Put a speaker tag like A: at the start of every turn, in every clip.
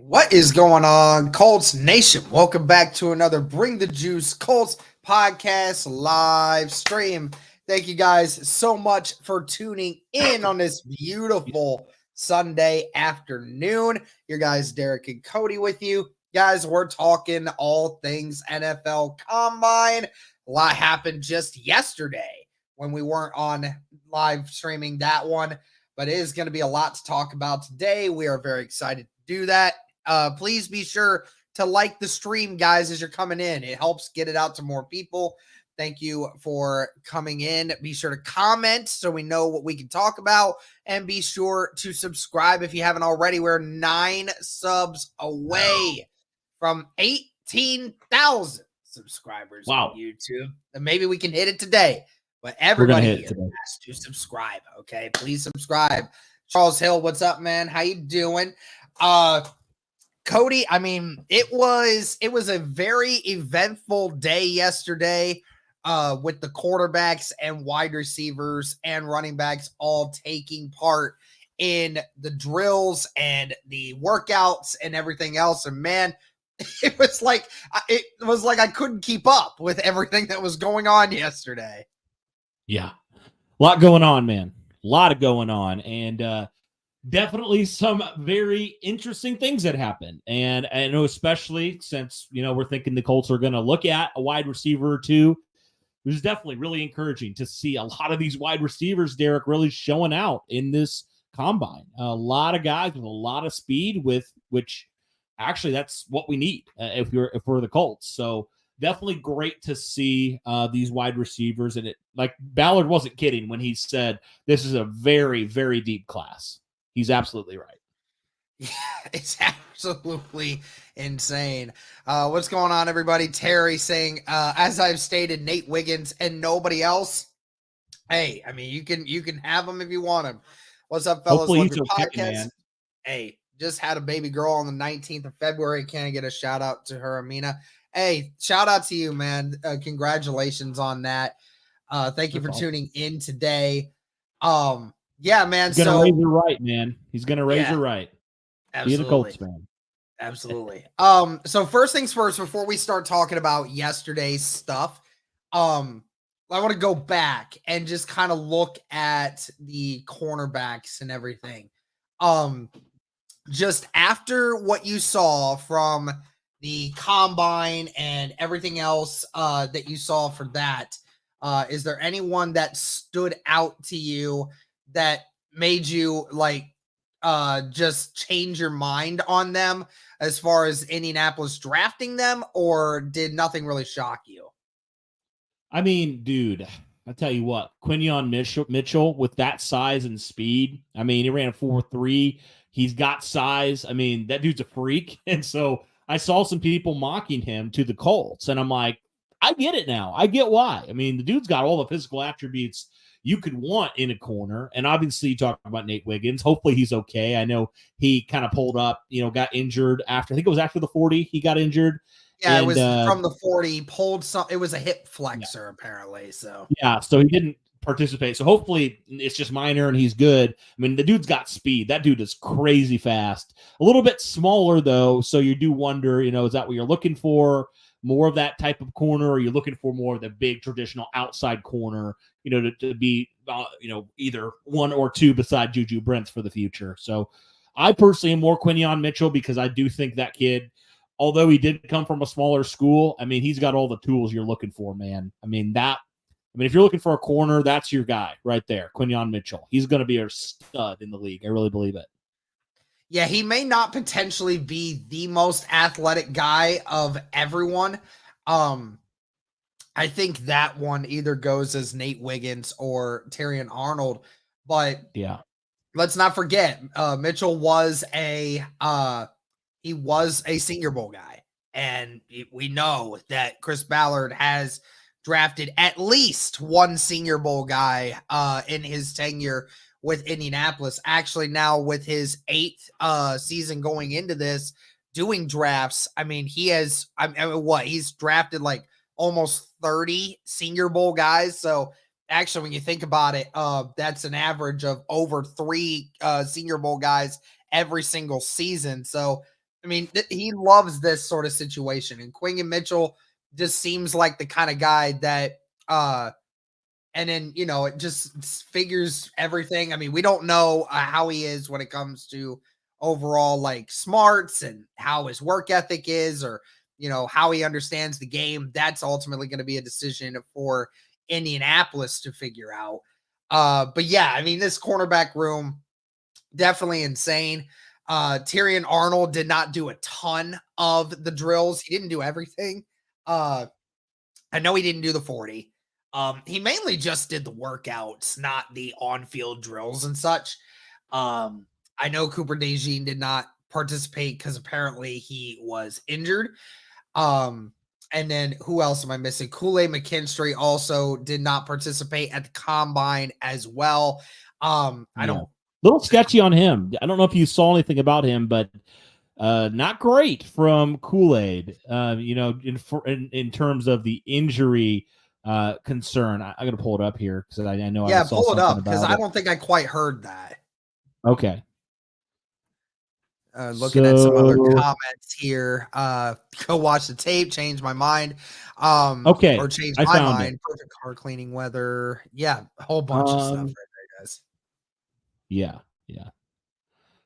A: What is going on, Colts Nation? Welcome back to another Bring the Juice Colts podcast live stream. Thank you guys so much for tuning in on this beautiful Sunday afternoon. Your guys, Derek and Cody, with you. Guys, we're talking all things NFL Combine. A lot happened just yesterday when we weren't on live streaming that one, but it is going to be a lot to talk about today. We are very excited to do that. Please be sure to like the stream, guys, as you're coming in. It helps get it out to more people. Thank you for coming in. Be sure to comment so we know what we can talk about. And be sure to subscribe if you haven't already. We're 9 subs away from 18,000 subscribers on YouTube. And maybe we can hit it today. But everybody here has to subscribe, okay? Please subscribe. Charles Hill, what's up, man? How you doing? Cody, I mean, it was a very eventful day yesterday with the quarterbacks and wide receivers and running backs all taking part in the drills and the workouts and everything else. And man, it was like I couldn't keep up with everything that was going on yesterday.
B: Yeah, a lot going on, man. A lot of going on, and definitely some very interesting things that happened. And I know, especially since, we're thinking the Colts are going to look at a wide receiver or two, it was definitely really encouraging to see a lot of these wide receivers, Derek, really showing out in this combine. A lot of guys with a lot of speed, which actually that's what we need if we're the Colts. So definitely great to see these wide receivers. And like Ballard wasn't kidding when he said this is a very, very deep class. He's absolutely right.
A: Yeah, it's absolutely insane. What's going on, everybody? Terry saying, as I've stated, Nate Wiggins and nobody else. Hey, I mean, you can have them if you want them. What's up, fellas?
B: Hopefully he's okay, man.
A: Hey, just had a baby girl on the 19th of February. Can't get a shout out to her, Amina. Hey, shout out to you, man. Congratulations on that. Thank you for tuning in today. Yeah, man.
B: He's gonna raise her right, man. He's gonna raise her right.
A: Absolutely.
B: Be the Colts fan.
A: Absolutely. So first things first, before we start talking about yesterday's stuff, I want to go back and just kind of look at the cornerbacks and everything. Just after what you saw from the combine and everything else that you saw for that, is there anyone that stood out to you that made you just change your mind on them as far as Indianapolis drafting them, or did nothing really shock you?
B: I mean, dude, I'll tell you what, Quinyon Mitchell with that size and speed. I mean, he ran a 4.3. He's got size. I mean, that dude's a freak. And so I saw some people mocking him to the Colts, and I'm like, I get it now. I get why. I mean, the dude's got all the physical attributes you could want in a corner. And obviously you talk about Nate Wiggins. Hopefully he's okay. I know he kind of pulled up, got injured after, I think it was after the 40, he got injured.
A: Yeah, and, it was from the 40, pulled some, it was a hip flexor apparently. So
B: yeah, so he didn't participate. So hopefully it's just minor and he's good. I mean, the dude's got speed. That dude is crazy fast. A little bit smaller though. So you do wonder, is that what you're looking for? More of that type of corner, or you're looking for more of the big traditional outside corner, to be, either one or two beside Juju Brents for the future. So I personally am more Quinyon Mitchell because I do think that kid, although he did come from a smaller school, I mean, he's got all the tools you're looking for, man. I mean, if you're looking for a corner, that's your guy right there, Quinyon Mitchell. He's going to be a stud in the league. I really believe it.
A: Yeah, he may not potentially be the most athletic guy of everyone. I think that one either goes as Nate Wiggins or Terrion Arnold. But
B: yeah,
A: let's not forget, Mitchell was a Senior Bowl guy. And we know that Chris Ballard has drafted at least one Senior Bowl guy in his tenure with Indianapolis. Actually, now with his 8th season going into this, doing drafts, I mean, he's drafted like almost 30 Senior Bowl guys. So actually, when you think about it, that's an average of over 3 Senior Bowl guys every single season. So I mean, he loves this sort of situation, and Quentin Mitchell just seems like the kind of guy that, and then it just figures everything. I mean, we don't know how he is when it comes to overall like smarts and how his work ethic is, or how he understands the game. That's ultimately going to be a decision for Indianapolis to figure out. But yeah, I mean, this cornerback room definitely insane. Tyrion Arnold did not do a ton of the drills. He didn't do everything. I know he didn't do the 40. He mainly just did the workouts, not the on-field drills and such. I know Cooper DeJean did not participate because apparently he was injured. And then who else am I missing? Kool-Aid McKinstry also did not participate at the combine as well. I don't.
B: Little sketchy on him. I don't know if you saw anything about him, but not great from Kool-Aid. In terms of the injury concern. I got to pull it up here because I know I saw
A: pull it up
B: because
A: I don't think I quite heard that.
B: Okay.
A: Looking at some other comments here. Go watch the tape. Change my mind.
B: Okay.
A: Or change my mind. Perfect car cleaning weather. Yeah, a whole bunch of stuff right there, guys.
B: Yeah.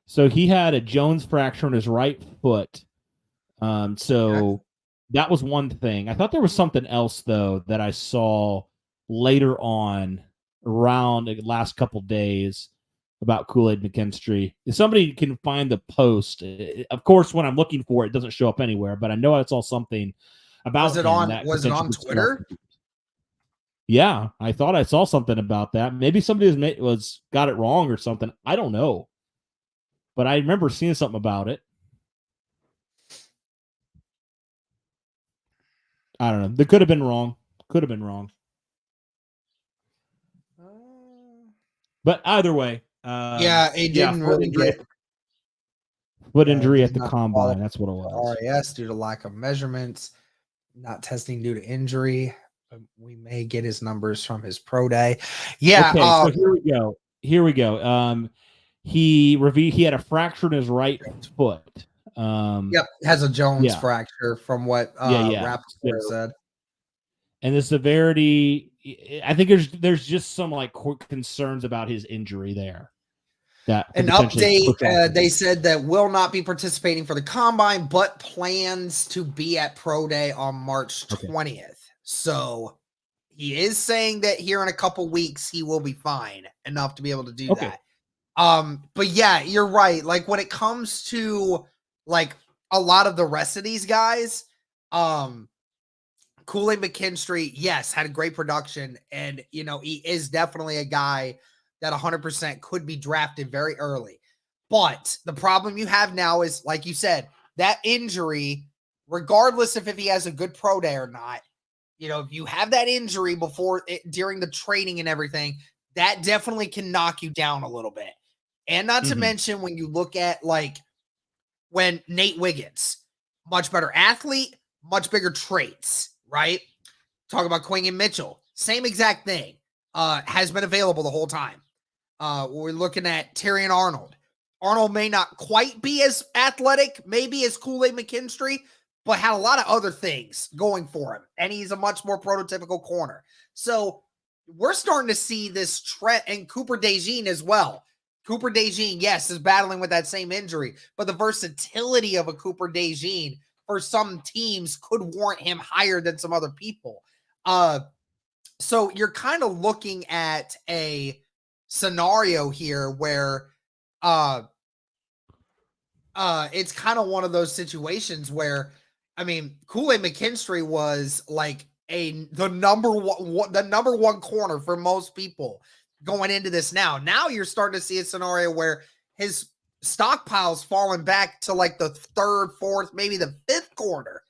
B: So he had a Jones fracture in his right foot. So that was one thing. I thought there was something else though that I saw later on around the last couple days about Kool-Aid McKinstry. If somebody can find the post, of course, when I'm looking for it, it doesn't show up anywhere. But I know I saw something about
A: was it on Twitter?
B: Yeah, I thought I saw something about that. Maybe somebody was got it wrong or something. I don't know, but I remember seeing something about it. I don't know. They could have been wrong. But either way,
A: he didn't really get
B: foot injury at the combine. That's what it was.
A: RAS due to lack of measurements, not testing due to injury. We may get his numbers from his pro day. Yeah.
B: Okay, so here we go. He had a fracture in his right foot.
A: Has a Jones fracture from what Rappaport said.
B: And the severity, I think there's just some like concerns about his injury there.
A: An update, they said that will not be participating for the combine, but plans to be at Pro Day on March 20th. So he is saying that here in a couple weeks, he will be fine enough to be able to do that. But yeah, you're right. Like when it comes to like a lot of the rest of these guys, Kool-Aid McKinstry, yes, had a great production. And, he is definitely a guy that 100% could be drafted very early. But the problem you have now is, like you said, that injury, regardless of if he has a good pro day or not, if you have that injury during the training and everything, that definitely can knock you down a little bit. And not to mention when you look at like when Nate Wiggins, much better athlete, much bigger traits, right? Talk about Quentin Mitchell, same exact thing, has been available the whole time. We're looking at Tyrion Arnold. Arnold may not quite be as athletic, maybe as Kool-Aid McKinstry, but had a lot of other things going for him. And he's a much more prototypical corner. So we're starting to see this trend, and Cooper DeJean as well. Cooper DeJean, yes, is battling with that same injury, but the versatility of a Cooper DeJean for some teams could warrant him higher than some other people. So you're kind of looking at a scenario here where it's kind of one of those situations where, I mean, Kool-Aid McKinstry was like the number one corner for most people going into this. Now you're starting to see a scenario where his stockpile's falling back to like the third, fourth, maybe the fifth corner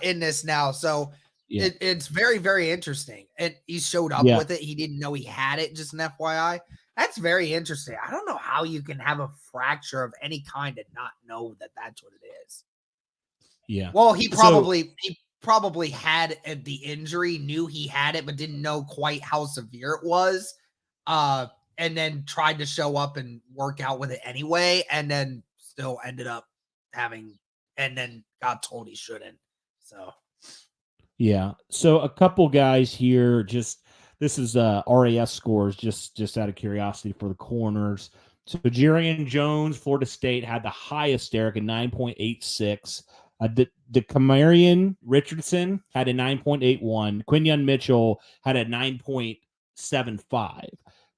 A: in this now. So it's very, very interesting. And he showed up with it. He didn't know he had it, just an FYI. That's very interesting. I don't know how you can have a fracture of any kind and not know that that's what it is.
B: Yeah.
A: Well, he probably had the injury, knew he had it, but didn't know quite how severe it was. And then tried to show up and work out with it anyway, and then still ended up and then got told he shouldn't. So
B: Yeah. So a couple guys here, this is RAS scores, just out of curiosity for the corners. So Jarian Jones, Florida State, had the highest, Derek, a 9.86. DeCamarion Richardson had a 9.81. Quinyon Mitchell had a 9.75.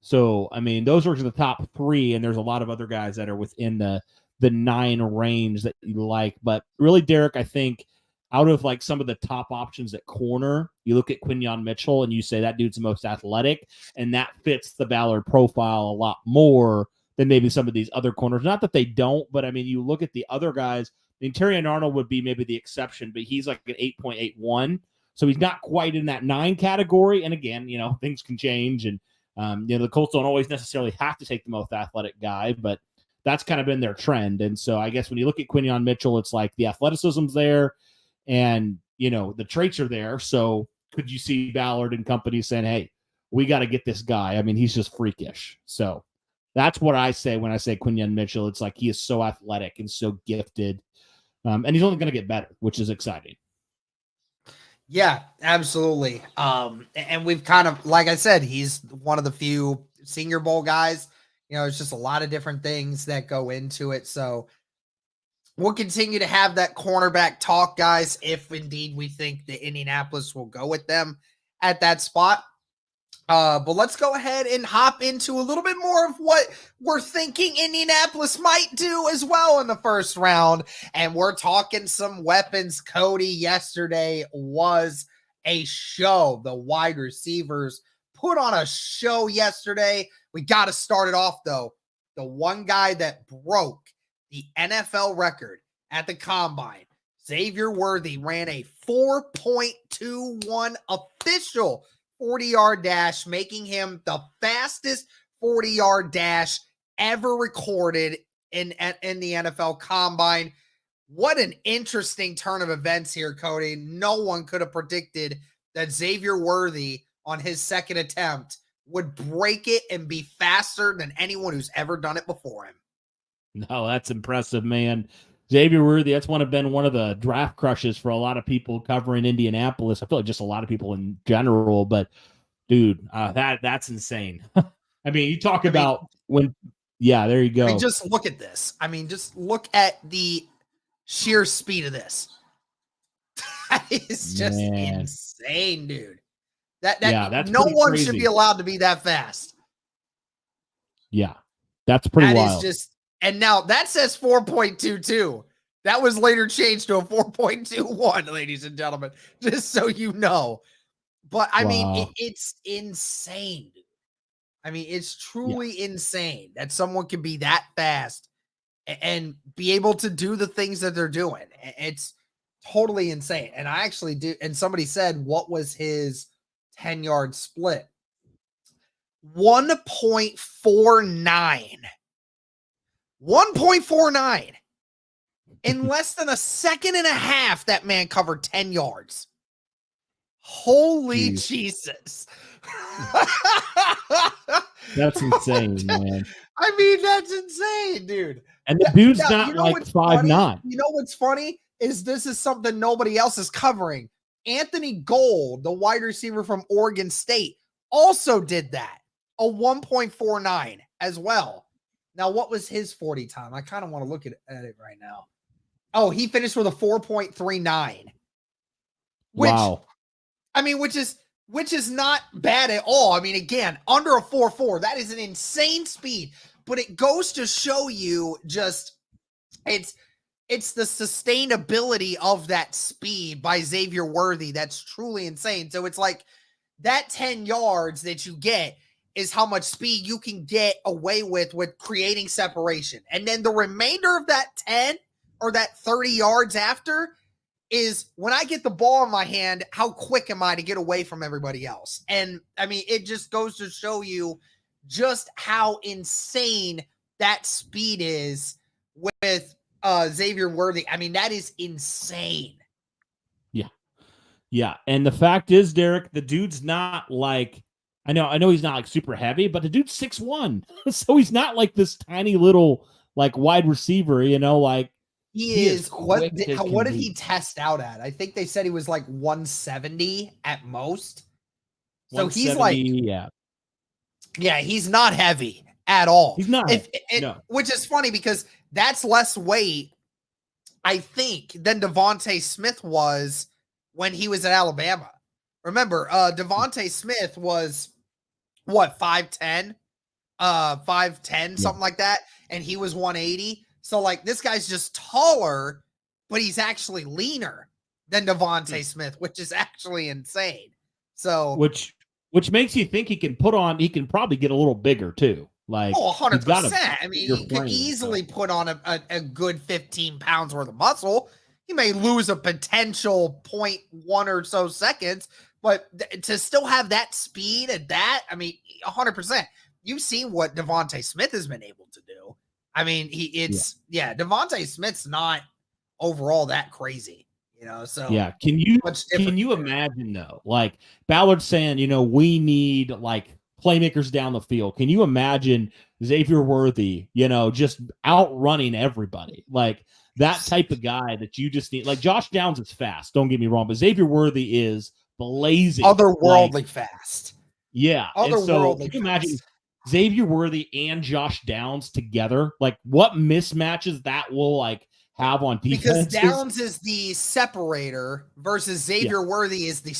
B: So, I mean, those are the top three, and there's a lot of other guys that are within the 9 range that you like. But really, Derek, I think out of like some of the top options at corner, you look at Quinyon Mitchell and you say that dude's the most athletic, and that fits the Ballard profile a lot more than maybe some of these other corners. Not that they don't, but I mean, you look at the other guys. I mean, Terrion Arnold would be maybe the exception, but he's like an 8.81. So he's not quite in that 9 category. And again, things can change. And, the Colts don't always necessarily have to take the most athletic guy, but that's kind of been their trend. And so I guess when you look at Quinyon Mitchell, it's like the athleticism's there and, the traits are there. So could you see Ballard and company saying, hey, we got to get this guy? I mean, he's just freakish. So that's what I say when I say Quinyon Mitchell. It's like he is so athletic and so gifted. And he's only going to get better, which is exciting.
A: Yeah, absolutely. And we've kind of, like I said, he's one of the few Senior Bowl guys. It's just a lot of different things that go into it. So we'll continue to have that cornerback talk, guys, if indeed we think that Indianapolis will go with them at that spot. But let's go ahead and hop into a little bit more of what we're thinking Indianapolis might do as well in the first round. And we're talking some weapons. Cody, yesterday was a show. The wide receivers put on a show yesterday. We got to start it off, though. The one guy that broke the NFL record at the Combine, Xavier Worthy, ran a 4.21 official 40-yard dash, making him the fastest 40-yard dash ever recorded in the NFL Combine. What an interesting turn of events here, Cody. No one could have predicted that Xavier Worthy on his second attempt would break it and be faster than anyone who's ever done it before him.
B: No, that's impressive, man. Xavier Worthy, that's been one of the draft crushes for a lot of people covering Indianapolis. I feel like just a lot of people in general, but dude, that's insane. I mean, you talk about when, yeah, there you go.
A: I mean, just look at this. I mean, just look at the sheer speed of this. That is just insane, dude. That's no one crazy. Should be allowed to be that fast.
B: Yeah, that's pretty wild.
A: Is just, and now that says 4.22. That was later changed to a 4.21, ladies and gentlemen, just so you know. But I mean, it's insane. I mean, it's truly insane that someone can be that fast and be able to do the things that they're doing. It's totally insane. And I actually do. And somebody said, what was his 10-yard split? 1.49. 1.49. In less than a second and a half, that man covered 10 yards. Holy Jesus.
B: That's insane, man.
A: I mean, that's insane, dude.
B: And the dude's not like 5'9".
A: You know what's funny is this is something nobody else is covering. Anthony Gold, the wide receiver from Oregon State, also did that. A 1.49 as well. Now, what was his 40 time? I kind of want to look at it right now. Oh, he finished with a 4.39.
B: Wow.
A: I mean, which is not bad at all. I mean, again, under a 4.4, that is an insane speed. But it goes to show you just it's the sustainability of that speed by Xavier Worthy that's truly insane. So it's like that 10 yards that you get is how much speed you can get away with creating separation. And then the remainder of that 10 or that 30 yards after is when I get the ball in my hand, how quick am I to get away from everybody else? And I mean, it just goes to show you just how insane that speed is with Xavier Worthy. I mean, that is insane.
B: Yeah. Yeah. And the fact is, Derek, the dude's not like, I know he's not like super heavy, but the dude's 6'1". So he's not like this tiny little like wide receiver, like
A: He is what
B: quick as
A: what
B: can
A: did he
B: be.
A: test out at? I think they said he was like 170 at most. So he's
B: 170,
A: like,
B: yeah.
A: yeah, he's not heavy at all.
B: He's not. No.
A: Which is funny because that's less weight, I think, than Devontae Smith was when he was at Alabama. Remember, Devontae Smith was what, 5'10", 5'10", something like that, and he was 180. So like this guy's just taller, but he's actually leaner than Devontae Smith, which is actually insane. So
B: Which makes you think he can probably get a little bigger too. Like,
A: oh,
B: he's got
A: 100%. I mean, he could easily put on a good 15 pounds worth of muscle. He may lose a potential 0.1 or so seconds, but to still have that speed at that, I mean, 100%. You've seen what Devontae Smith has been able to do. I mean, Devontae Smith's not overall that crazy, so
B: yeah. Can you imagine though? Like Ballard saying, we need like playmakers down the field. Can you imagine Xavier Worthy, just outrunning everybody? Like that type of guy that you just need. Like Josh Downs is fast, don't get me wrong, but Xavier Worthy is blazing,
A: otherworldly fast.
B: Yeah. And so can you imagine Xavier Worthy and Josh Downs together? Like what mismatches that will like have on defense?
A: Because Downs is the separator versus Xavier Worthy is the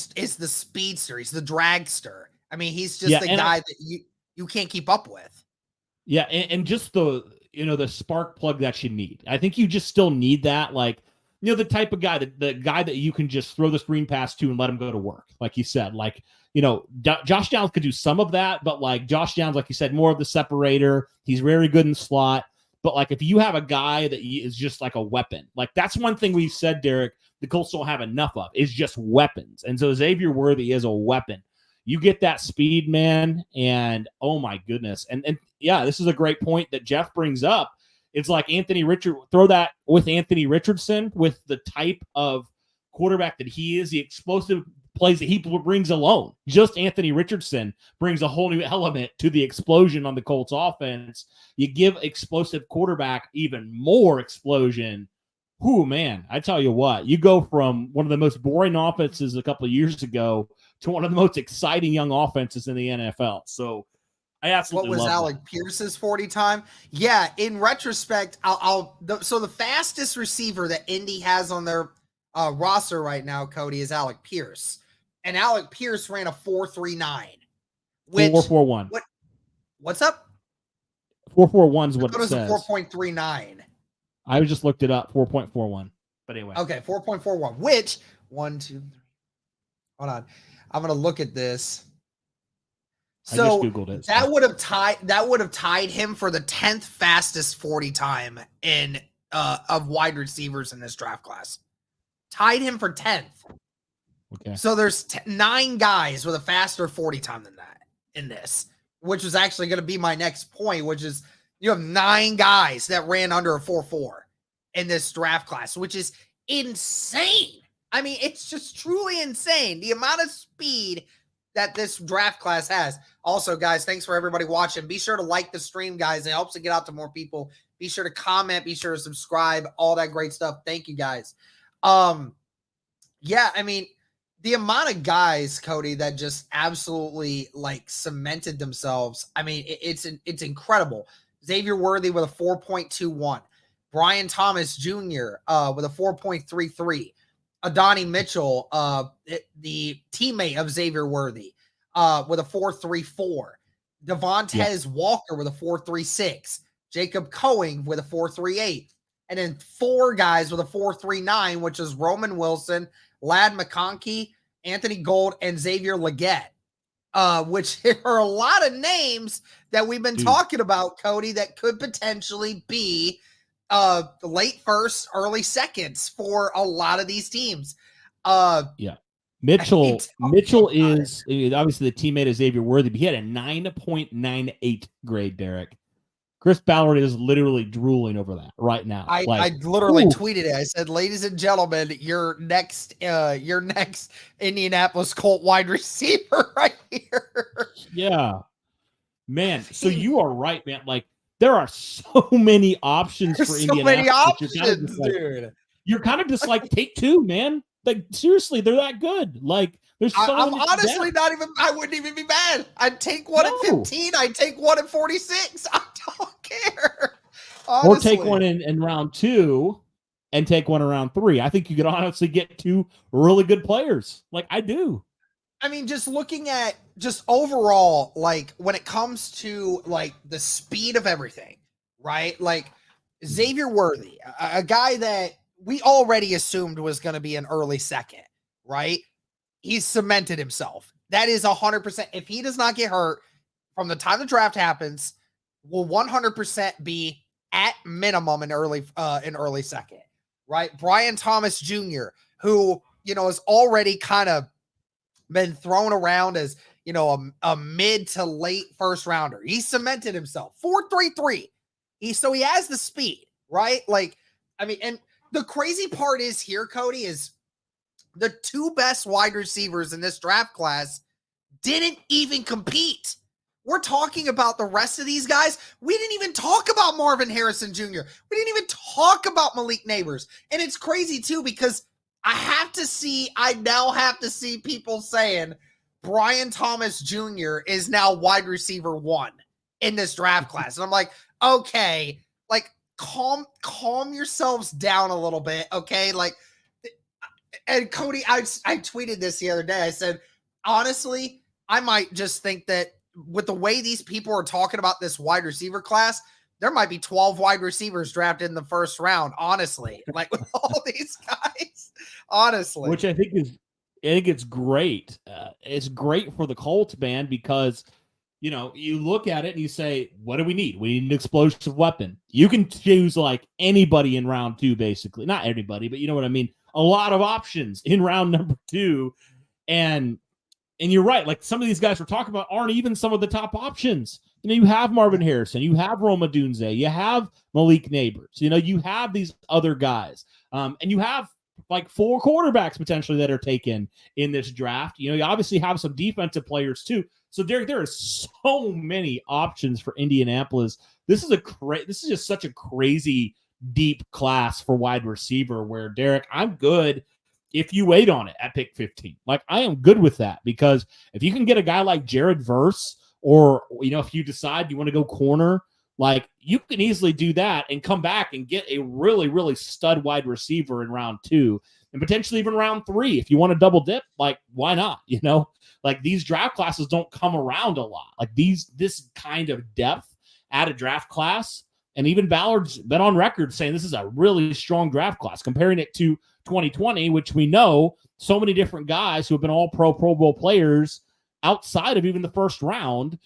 A: speedster. He's the dragster. I mean, he's just the guy that you can't keep up with.
B: Yeah, and just the the spark plug that you need. I think you just still need that, like the type of guy the guy that you can just throw the screen pass to and let him go to work, like you said. Like Josh Downs could do some of that, but like Josh Downs, like you said, more of the separator. He's very good in the slot. But like if you have a guy that is just like a weapon, like that's one thing we've said, Derek, the Colts don't have enough of is just weapons. And so Xavier Worthy is a weapon. You get that speed, man, and oh my goodness. And yeah, this is a great point that Jeff brings up. It's like throw that with Anthony Richardson, with the type of quarterback that he is, the explosive plays that he brings alone. Just Anthony Richardson brings a whole new element to the explosion on the Colts offense. You give explosive quarterback even more explosion. Whoo, man, I tell you what, you go from one of the most boring offenses a couple of years ago to one of the most exciting young offenses in the NFL. So I absolutely love
A: What was Alec Pierce's 40 time? Yeah, in retrospect, so the fastest receiver that Indy has on their roster right now, Cody, is Alec Pierce. And Alec Pierce ran a 4.39.
B: 4.41.
A: What's up?
B: 4.41 is what it says.
A: 4.39.
B: I just looked it up, 4.41. But anyway.
A: Okay, 4.41, which 1, 2, 3. Hold on. I'm going to look at this. So
B: I just Googled it.
A: That would have tied him for the 10th fastest 40 time in of wide receivers in this draft class. Tied him for 10th.
B: Okay.
A: So there's 9 guys with a faster 40 time than that in this, which was actually going to be my next point, which is you have 9 guys that ran under a 4.4 in this draft class, which is insane. I mean, it's just truly insane. The amount of speed that this draft class has. Also, guys, thanks for everybody watching. Be sure to like the stream, guys. It helps to get out to more people. Be sure to comment. Be sure to subscribe. All that great stuff. Thank you, guys. Yeah, I mean, the amount of guys, Cody, that just absolutely like cemented themselves. I mean, it's incredible. Xavier Worthy with a 4.21. Brian Thomas Jr. With a 4.33. Adonai Mitchell, the teammate of Xavier Worthy, with a 4.34. Devontae Walker with a 4.36. Jacob Cohen with a 4.38. And then 4 guys with a 4.39, which is Roman Wilson, Ladd McConkey, Anthony Gold, and Xavier Legette, which are a lot of names that we've been talking about, Cody, that could potentially be late first, early seconds for a lot of these teams.
B: Mitchell is obviously the teammate of Xavier Worthy, but he had a 9.98 grade, Derek. Chris Ballard is literally drooling over that right now.
A: I literally tweeted it. I said, ladies and gentlemen, your next Indianapolis Colt wide receiver right here.
B: Yeah. Man, so you are right, man. Like there are so many options
A: There's
B: for
A: so
B: Indianapolis.
A: many options, dude.
B: You're kind of just like, take two, man. Like, seriously, they're that good. Like, there's so
A: I'm
B: many
A: honestly
B: depth.
A: not even, I wouldn't even be mad. I'd take one at 15. I'd take one at 46. I don't care. Honestly.
B: Or take one in round 2 and take one in round 3. I think you could honestly get 2 really good players. Like, I do.
A: I mean, just looking at just overall, like when it comes to like the speed of everything, right? Like Xavier Worthy, a guy that we already assumed was going to be an early second, right? He's cemented himself. That is 100%. If he does not get hurt from the time the draft happens, will 100% be at minimum an early second, right? Brian Thomas Jr., who, you know, is already kind of been thrown around as, you know, a mid to late first rounder. He cemented himself 4.33. So he has the speed, right? Like, I mean, and the crazy part is here, Cody, is the 2 best wide receivers in this draft class didn't even compete. We're talking about the rest of these guys. We didn't even talk about Marvin Harrison Jr. We didn't even talk about Malik Neighbors. And it's crazy too, because I now have to see people saying Brian Thomas Jr. is now wide receiver 1 in this draft class. And I'm like, okay, like calm yourselves down a little bit. Okay. Like, and Cody, I tweeted this the other day. I said, honestly, I might just think that with the way these people are talking about this wide receiver class, there might be 12 wide receivers drafted in the first round, honestly, like with all these guys, honestly.
B: Which I think it's great. It's great for the Colts, man, because, you know, you look at it and you say, what do we need? We need an explosive weapon. You can choose like anybody in round 2, basically. Not anybody, but you know what I mean? A lot of options in round number 2. And you're right. Like some of these guys we're talking about aren't even some of the top options. You know, you have Marvin Harrison, you have Roma Dunze, you have Malik Neighbors, you know, you have these other guys. And you have like 4 quarterbacks potentially that are taken in this draft. You know, you obviously have some defensive players too. So there are so many options for Indianapolis. This is just such a crazy deep class for wide receiver where, Derek, I'm good if you wait on it at pick 15. Like, I am good with that, because if you can get a guy like Jared Verse, or, you know, if you decide you want to go corner, like, you can easily do that and come back and get a really, really stud wide receiver in round 2 and potentially even round 3. If you want to double dip, like, why not? You know, like, these draft classes don't come around a lot. Like, this kind of depth at a draft class. And even Ballard's been on record saying this is a really strong draft class, comparing it to 2020, which we know so many different guys who have been all Pro Bowl players outside of even the first round.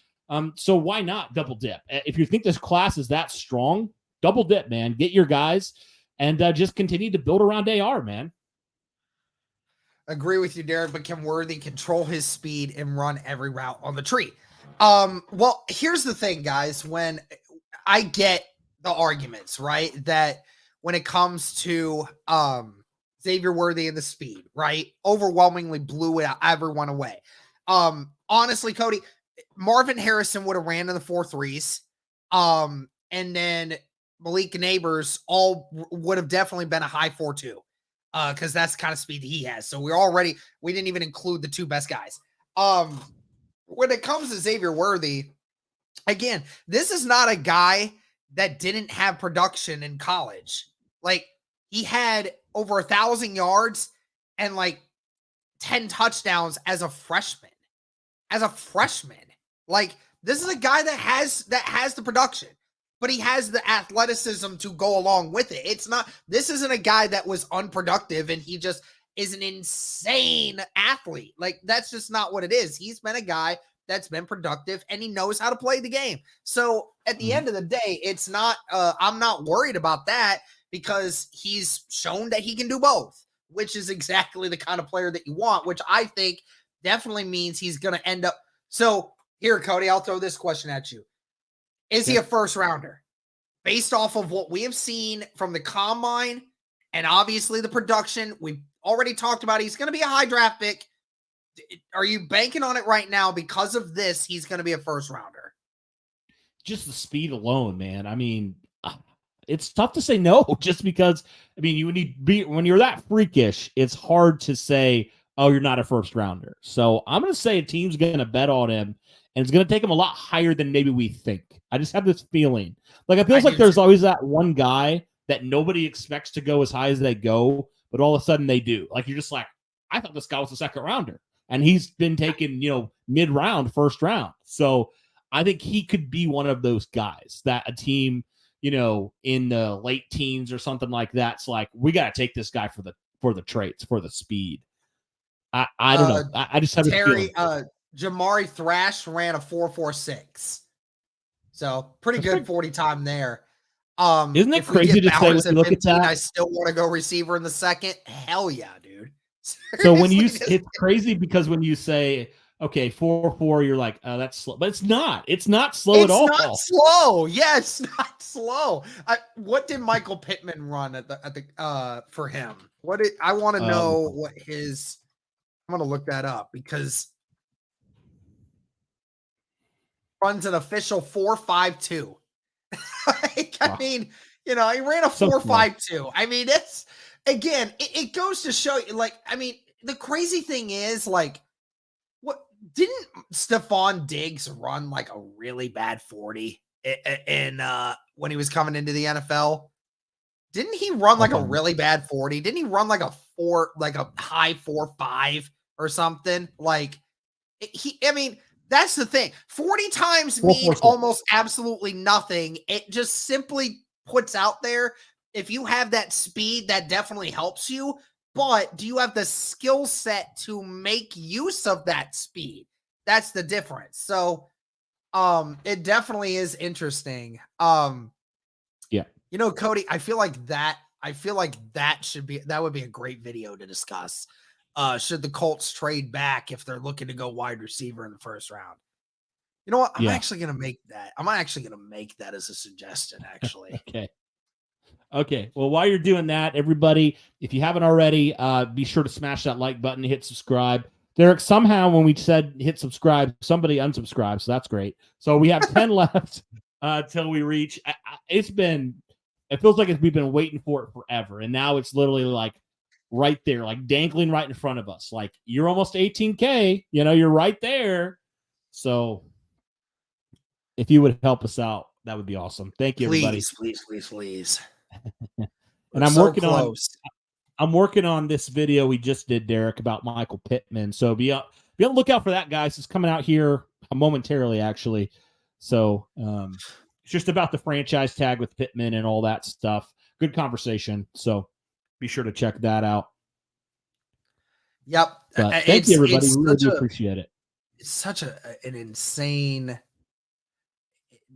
B: So why not double dip? If you think this class is that strong, double dip, man. Get your guys and just continue to build around AR, man.
A: Agree with you, Derek, but can Worthy control his speed and run every route on the tree? Well, here's the thing, guys. When I get the arguments, right, that when it comes to Xavier Worthy and the speed, right, overwhelmingly blew everyone away. Honestly, Cody, Marvin Harrison would have ran in the 4.3s, and then Malik Neighbors would have definitely been a high 4.2, because that's the kind of speed that he has. So we didn't even include the 2 best guys. When it comes to Xavier Worthy, again, this is not a guy that didn't have production in college. Like, he had over 1,000 yards and like 10 touchdowns as a freshman. Like, this is a guy that has the production, but he has the athleticism to go along with it. This isn't a guy that was unproductive and he just is an insane athlete. Like, that's just not what it is. He's been a guy that's been productive and he knows how to play the game. So at the end of the day, it's not, I'm not worried about that, because he's shown that he can do both, which is exactly the kind of player that you want, which I think definitely means he's going to end up. So here, Cody, I'll throw this question at you. Is he a first rounder? Based off of what we have seen from the combine and obviously the production, we've already talked about, he's going to be a high draft pick. Are you banking on it right now because of this? He's going to be a first rounder.
B: just the speed alone, man. I mean, it's tough to say no just because, I mean, when you're that freakish, it's hard to say, oh, you're not a first rounder. So I'm going to say a team's going to bet on him, and it's going to take him a lot higher than maybe we think. I just have this feeling. Like, it feels like there's always that one guy that nobody expects to go as high as they go, but all of a sudden they do. Like, you're just like, I thought this guy was a second rounder, and he's been taken, mid-round, first round. So I think he could be one of those guys that a team, in the late teens or something like that, it's like, we got to take this guy for the traits, for the speed. I don't know. I just have this feeling.
A: Jamari Thrash ran a 4.46. So pretty good 40 time there.
B: Isn't it crazy to say when you look 15, at that?
A: I still want to go receiver in the second. Hell yeah, dude.
B: So when it's crazy because when you say, okay, 4.4, you're like, oh, that's slow. But it's not. It's not slow at all.
A: It's not slow. Yeah, it's not slow. What did Michael Pittman run at the for him? I want to know what his. I'm gonna look that up because runs an official 4.52. I mean, he ran a 4.52. I mean, it's again, it goes to show you, like, I mean, the crazy thing is, like, what didn't Stephon Diggs run like a really bad 40 in when he was coming into the NFL? Didn't he run like a really bad 40? Didn't he run like a high 4.5 or something? Like I mean, that's the thing. 40 times mean almost absolutely nothing. It just simply puts out there, if you have that speed, that definitely helps you. But do you have the skill set to make use of that speed? That's the difference. So it definitely is interesting.
B: Yeah.
A: Cody, I feel like that would be a great video to discuss. Should the Colts trade back if they're looking to go wide receiver in the first round? You know what? I'm actually going to make that. I'm actually going to make that as a suggestion, actually.
B: Okay. Well, while you're doing that, everybody, if you haven't already, be sure to smash that like button, hit subscribe. Derek, somehow when we said hit subscribe, somebody unsubscribed, so that's great. So we have 10 left till we reach. It feels like we've been waiting for it forever, and now it's literally like right there, like dangling right in front of us. Like, you're almost 18K, you're right there. So if you would help us out, that would be awesome. Thank you, everybody.
A: Please.
B: And I'm working on this video we just did, Derek, about Michael Pittman. So be on the lookout for that, guys. It's coming out here momentarily, actually. So it's just about the franchise tag with Pittman and all that stuff. Good conversation. So be sure to check that out.
A: Yep.
B: But thank you, everybody. We really do appreciate it.
A: It's such an insane.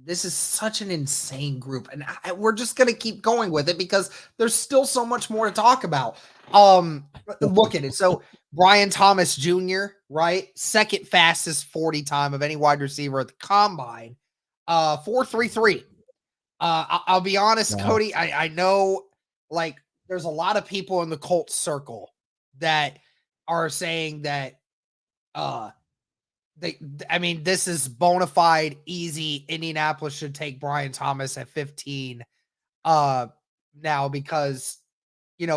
A: This is such an insane group, and we're just going to keep going with it because there's still so much more to talk about. Look at it. So Brian Thomas Jr., right? Second fastest 40 time of any wide receiver at the combine. 4.33. I'll be honest, wow. Cody, I know, like, there's a lot of people in the Colts circle that are saying that this is bona fide, easy. Indianapolis should take Brian Thomas at 15 now because,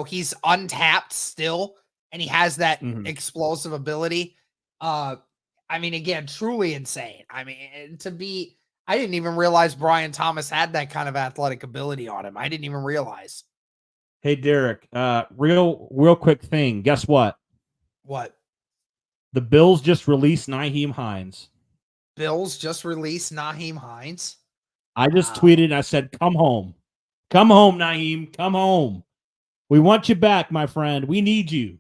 A: he's untapped still, and he has that explosive ability. Again, truly insane. I didn't even realize Brian Thomas had that kind of athletic ability on him. I didn't even realize.
B: Hey, Derek, real quick thing. Guess what?
A: What?
B: The Bills just released Nyheim Hines. I just tweeted and I said, come home. Come home, Nyheim. Come home. We want you back, my friend. We need you.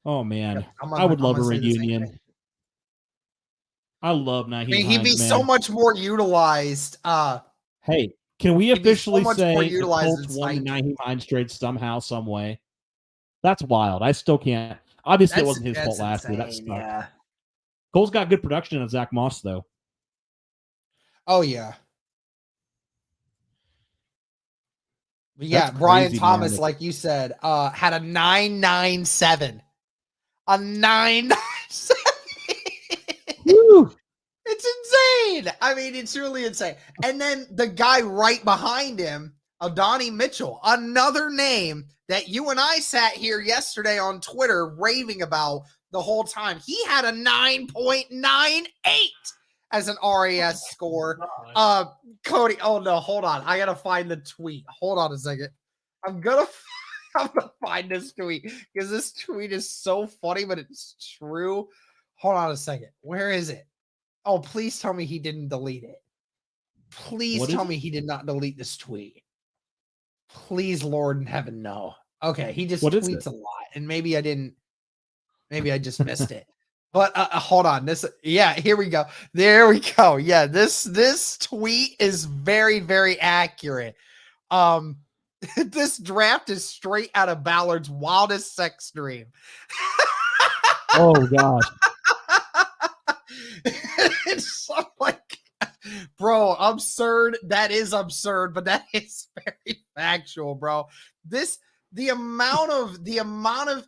B: Oh, man. I would love a reunion. I love Nyheim Hines,
A: he'd be so much more utilized.
B: Hey, can we officially say the Colts won the Nyheim Hines trade somehow, some way? That's wild. I still can't. Obviously, it wasn't his fault last year. That sucked. Yeah. Colts got good production of Zach Moss, though.
A: Oh, yeah. But yeah, Brian Thomas, man, like you said, had a 9.97. A 9.97. insane. I mean, it's really insane. And then the guy right behind him, Adonai Mitchell, another name that you and I sat here yesterday on Twitter raving about the whole time. He had a 9.98 as an RAS score. Cody, oh no, hold on. I gotta find the tweet. Hold on a second. I'm gonna find this tweet because this tweet is so funny, but it's true. Hold on a second. Where is it? Oh, please tell me he didn't delete it. Please tell me he did not delete this tweet. Please, Lord in heaven, no. Okay, he just tweets a lot, and maybe I didn't. Maybe I just missed it. But hold on. Here we go. There we go. Yeah, this tweet is very, very accurate. This draft is straight out of Ballard's wildest sex dream.
B: Oh gosh.
A: It's so like, bro, absurd. That is absurd, but that is very factual, bro. The amount of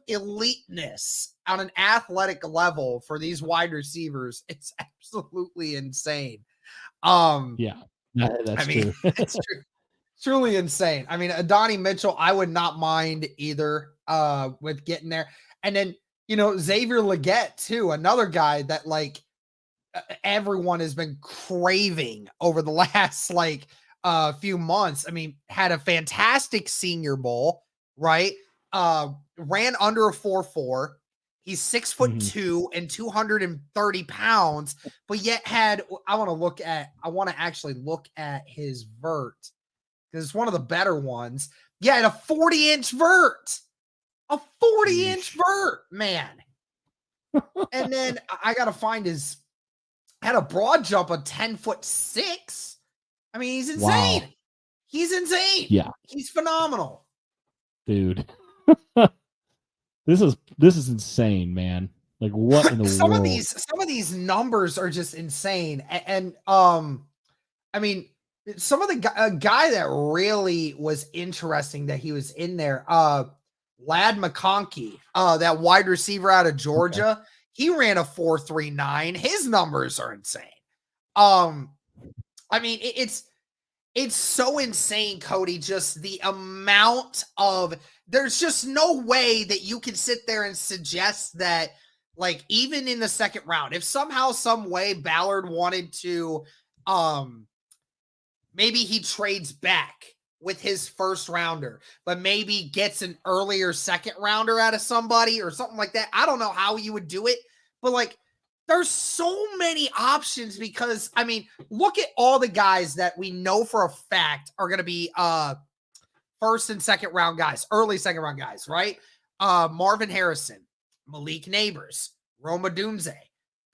A: eliteness on an athletic level for these wide receivers, it's absolutely insane.
B: Yeah, that's true.
A: It's true. Truly insane. I mean, Adonai Mitchell, I would not mind either with getting there. And then, Xavier Legette too, another guy that like everyone has been craving over the last few months. I mean, had a fantastic Senior Bowl, right? Ran under a 4.4. He's 6'2" and 230 pounds, but yet I want to actually look at his vert because it's one of the better ones. Yeah, had a 40-inch vert. A 40-inch vert, man. And then I got to find had a broad jump of 10'6". I mean, he's insane. Wow. He's insane.
B: Yeah.
A: He's phenomenal.
B: Dude. This is insane, man. Like what in the world?
A: Some of these numbers are just insane. And I mean, some of the guy that really was interesting that he was in there, Lad McConkey, that wide receiver out of Georgia. Okay. He ran a 4.39. His numbers are insane. I mean, it's so insane, Cody, just the amount of there's just no way that you can sit there and suggest that, like, even in the second round, if somehow, some way Ballard wanted to, maybe he trades back with his first rounder, but maybe gets an earlier second rounder out of somebody or something like that. I don't know how you would do it, but like, there's so many options because, I mean, look at all the guys that we know for a fact are going to be first and second round guys, early second round guys, right? Marvin Harrison, Malik Neighbors, Roma Dunze,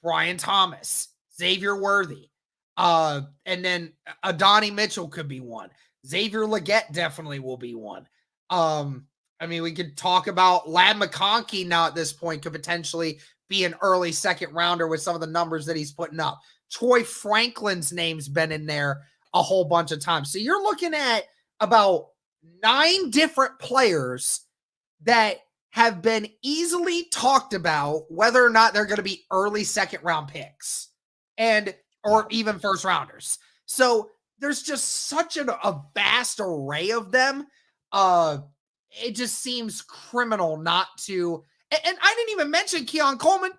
A: Brian Thomas, Xavier Worthy, and then Adonai Mitchell could be one. Xavier Legette definitely will be one. I mean, we could talk about Lad McConkey now at this point could potentially be an early second rounder with some of the numbers that he's putting up. Troy Franklin's name's been in there a whole bunch of times. So you're looking at about 9 different players that have been easily talked about whether or not they're going to be early second round picks or even first rounders. So there's just such a vast array of them. It just seems criminal not to. And I didn't even mention Keon Coleman.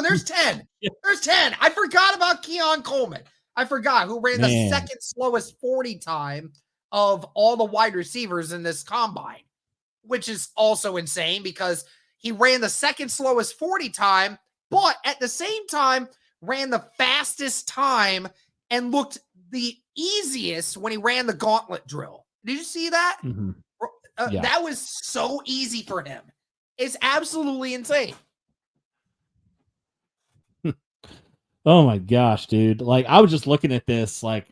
A: There's 10. There's 10. I forgot about Keon Coleman. I forgot who ran the second slowest 40 time of all the wide receivers in this combine, which is also insane because he ran the second slowest 40 time, but at the same time ran the fastest time and looked the easiest when he ran the gauntlet drill. Did you see that?
B: Mm-hmm. Yeah.
A: That was so easy for him. It's absolutely insane.
B: Oh my gosh, dude. Like I was just looking at this like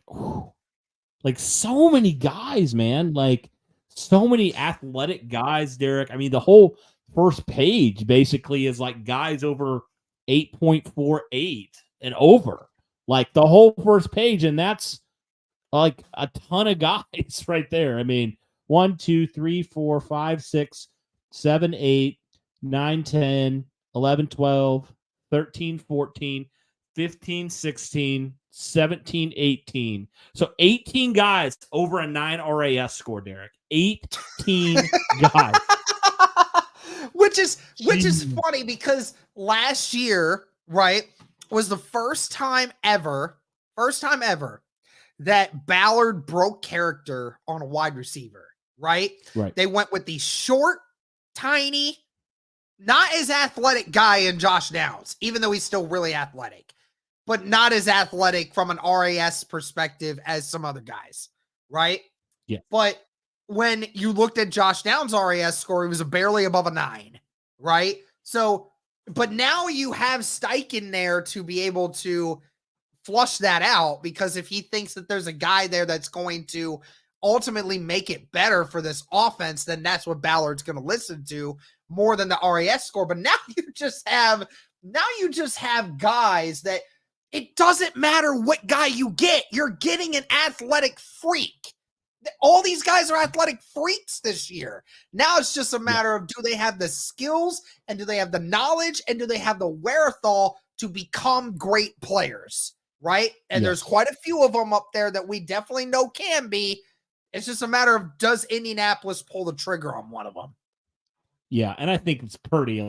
B: so many guys, man. Like so many athletic guys, Derek. I mean, the whole first page basically is like guys over 8.48 and over. Like the whole first page, and that's like a ton of guys right there. I mean, 1, 2, 3, 4, 5, 6, 7, 8, 9, 10, 11, 12, 13, 14, 15, 16, 17, 18. So 18 guys over a 9 RAS score, Derek. 18 guys.
A: which is funny because last year, right, was the first time ever that Ballard broke character on a wide receiver, right?
B: Right.
A: They went with the short, tiny, not as athletic guy in Josh Downs, even though he's still really athletic, but not as athletic from an RAS perspective as some other guys, right?
B: Yeah.
A: But when you looked at Josh Downs' RAS score, he was barely above a 9, right? So, but now you have Steichen there to be able to flush that out, because if he thinks that there's a guy there that's going to ultimately make it better for this offense, then that's what Ballard's going to listen to more than the RAS score. But now you just have guys that it doesn't matter what guy you get, you're getting an athletic freak. All these guys are athletic freaks this year. Now it's just a matter of, do they have the skills, and do they have the knowledge, and do they have the wherewithal to become great players, right? And there's quite a few of them up there that we definitely know can be. It's just a matter of, does Indianapolis pull the trigger on one of them?
B: Yeah, and I think it's pretty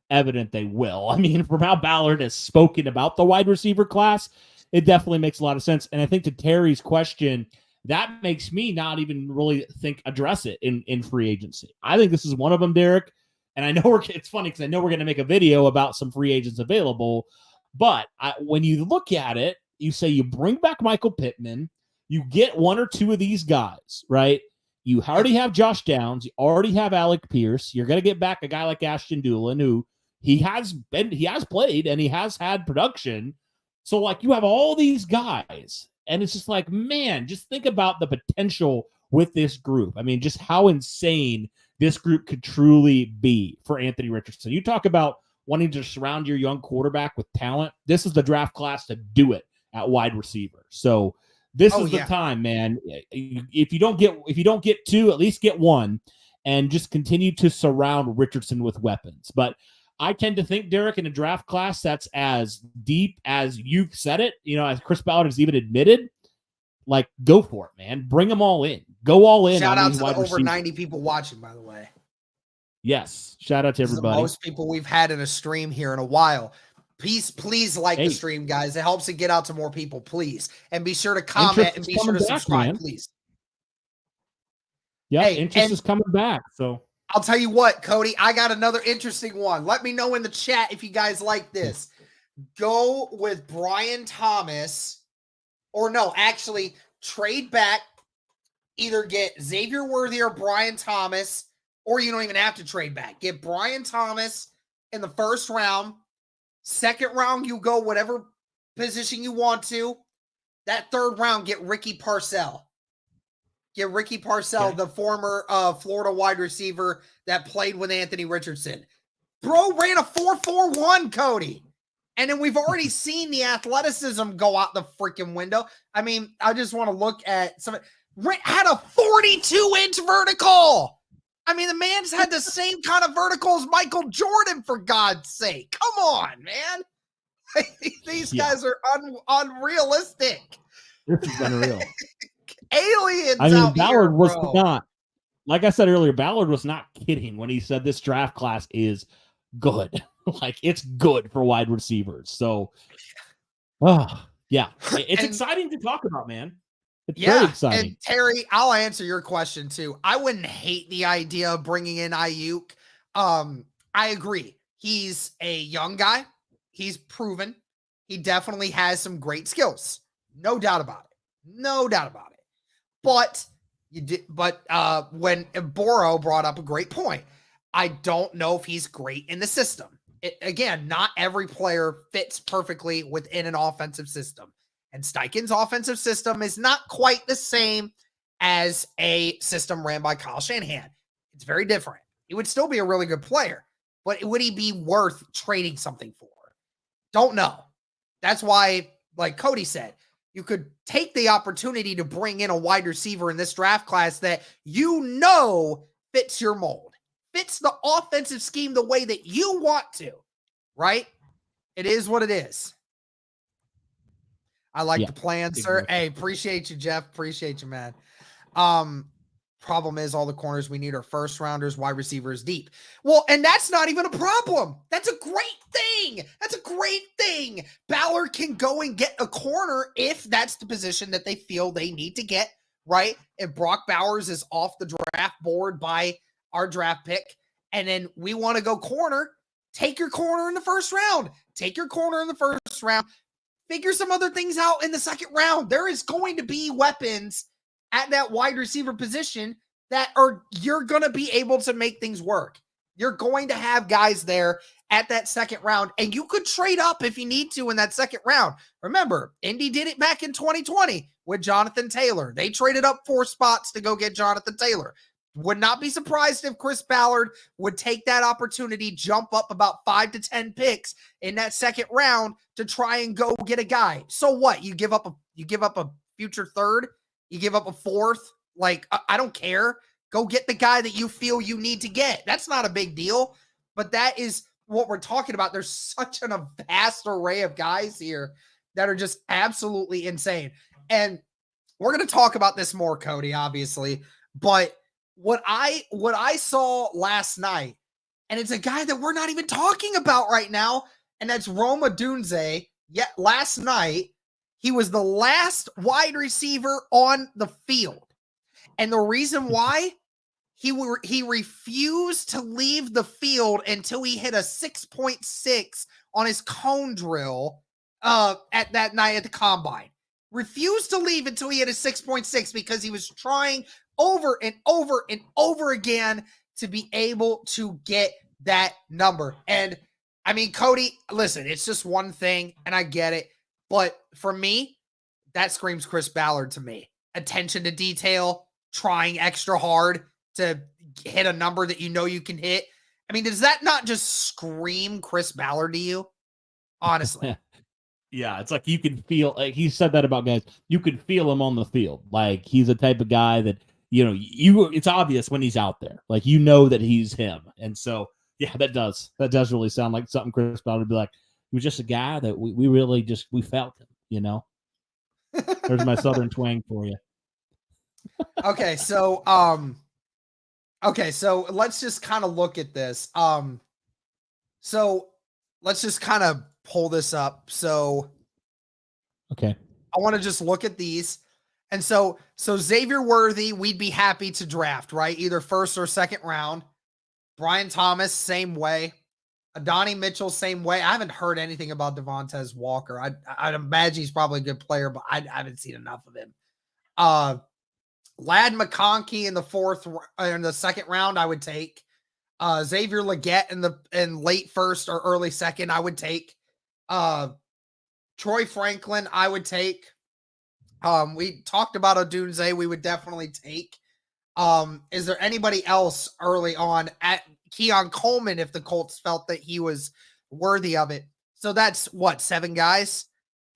B: evident they will. I mean, from how Ballard has spoken about the wide receiver class, it definitely makes a lot of sense. And I think to Terry's question, that makes me not even really address it in free agency. I think this is one of them, Derek. And I know it's funny because I know we're going to make a video about some free agents available. But when you look at it, you say you bring back Michael Pittman, you get one or two of these guys, right? You already have Josh Downs, you already have Alec Pierce. You're going to get back a guy like Ashton Dulin, who he has played and he has had production. So you have all these guys. And it's just man, just think about the potential with this group. I mean, just how insane this group could truly be for Anthony Richardson. You talk about wanting to surround your young quarterback with talent. This is the draft class to do it at wide receiver. So this is the time, man. If you don't get two, at least get one, and just continue to surround Richardson with weapons. But I tend to think, Derek, in a draft class that's as deep as you've said it, as Chris Ballard has even admitted, go for it, man. Bring them all in. Go all in.
A: Shout out to the over 90 people watching, by the way.
B: Yes. Shout out to everybody.
A: The most people we've had in a stream here in a while. Please like the stream, guys. It helps it get out to more people, please. And be sure to comment and be sure to subscribe, please.
B: Yeah, interest is coming back. So
A: I'll tell you what, Cody, I got another interesting one. Let me know in the chat if you guys like this. Go with Brian Thomas, or no, actually trade back. Either get Xavier Worthy or Brian Thomas, or you don't even have to trade back. Get Brian Thomas in the first round. Second round, you go whatever position you want to. That third round, get Ricky Parcell. Get Ricky Parcell, the former Florida wide receiver that played with Anthony Richardson. Bro ran a 4.41, Cody. And then we've already seen the athleticism go out the freaking window. I mean, I just want to look at some. Had a 42-inch vertical. I mean, the man's had the same kind of vertical as Michael Jordan, for God's sake. Come on, man. These guys are unrealistic.
B: This is unreal.
A: Aliens.
B: I mean,
A: out
B: Ballard
A: here,
B: was
A: bro.
B: not, like I said earlier, Ballard was not kidding when he said this draft class is good. It's good for wide receivers. So, it's exciting to talk about, man. It's very exciting.
A: And Terry, I'll answer your question too. I wouldn't hate the idea of bringing in Ayuk. I agree. He's a young guy. He's proven. He definitely has some great skills. No doubt about it. No doubt about it. But when Boro brought up a great point, I don't know if he's great in the system. Again, not every player fits perfectly within an offensive system. And Steichen's offensive system is not quite the same as a system ran by Kyle Shanahan. It's very different. He would still be a really good player, but would he be worth trading something for? Don't know. That's why, like Cody said, you could take the opportunity to bring in a wide receiver in this draft class that fits your mold, fits the offensive scheme the way that you want to, right? It is what it is. I like the plan, sir.
B: Exactly.
A: Hey, appreciate you, Jeff. Appreciate you, man. Problem is all the corners we need are first rounders, wide receivers deep. Well, and that's not even a problem. That's a great thing. That's a great thing. Ballard can go and get a corner if that's the position that they feel they need to get, right? If Brock Bowers is off the draft board by our draft pick, and then we want to go corner, take your corner in the first round. Take your corner in the first round. Figure some other things out in the second round. There is going to be weapons at that wide receiver position that you're going to be able to make things work. You're going to have guys there at that second round, and you could trade up if you need to in that second round. Remember, Indy did it back in 2020 with Jonathan Taylor. They traded up 4 spots to go get Jonathan Taylor. Would not be surprised if Chris Ballard would take that opportunity, jump up about 5 to 10 picks in that second round to try and go get a guy. So what? You give up a future third? You give up a fourth? Like, I don't care. Go get the guy that you feel you need to get. That's not a big deal, but that is what we're talking about. There's such a vast array of guys here that are just absolutely insane. And we're going to talk about this more, Cody, obviously, but what I saw last night, and it's a guy that we're not even talking about right now, and that's Rome Odunze. Yet last night, he was the last wide receiver on the field. And the reason why, he refused to leave the field until he hit a 6.6 on his cone drill at that night at the combine. Refused to leave until he hit a 6.6 because he was trying over and over and over again to be able to get that number. And I mean, Cody, listen, it's just one thing, and I get it. But for me, that screams Chris Ballard to me. Attention to detail, trying extra hard to hit a number that you know you can hit. I mean, does that not just scream Chris Ballard to you? Honestly.
B: Yeah, it's like you can feel, like he said that about guys, you can feel him on the field. Like he's the type of guy that, it's obvious when he's out there. Like, that he's him. And so, yeah, that does really sound like something Chris Ballard would be like. He was just a guy that we really we felt him, There's my Southern twang for you.
A: Okay, so let's just kind of look at this. So let's just kind of pull this up. So
B: okay,
A: I want to just look at these. And so Xavier Worthy, we'd be happy to draft, right? Either first or second round. Brian Thomas, same way. Adonai Mitchell, same way. I haven't heard anything about Devontae Walker. I'd imagine he's probably a good player, but I haven't seen enough of him. Lad McConkey in the second round, I would take. Xavier Legette in late first or early second, I would take. Troy Franklin, I would take. We talked about Odunze, we would definitely take. Is there anybody else early on at Keon Coleman if the Colts felt that he was worthy of it? So that's 7 guys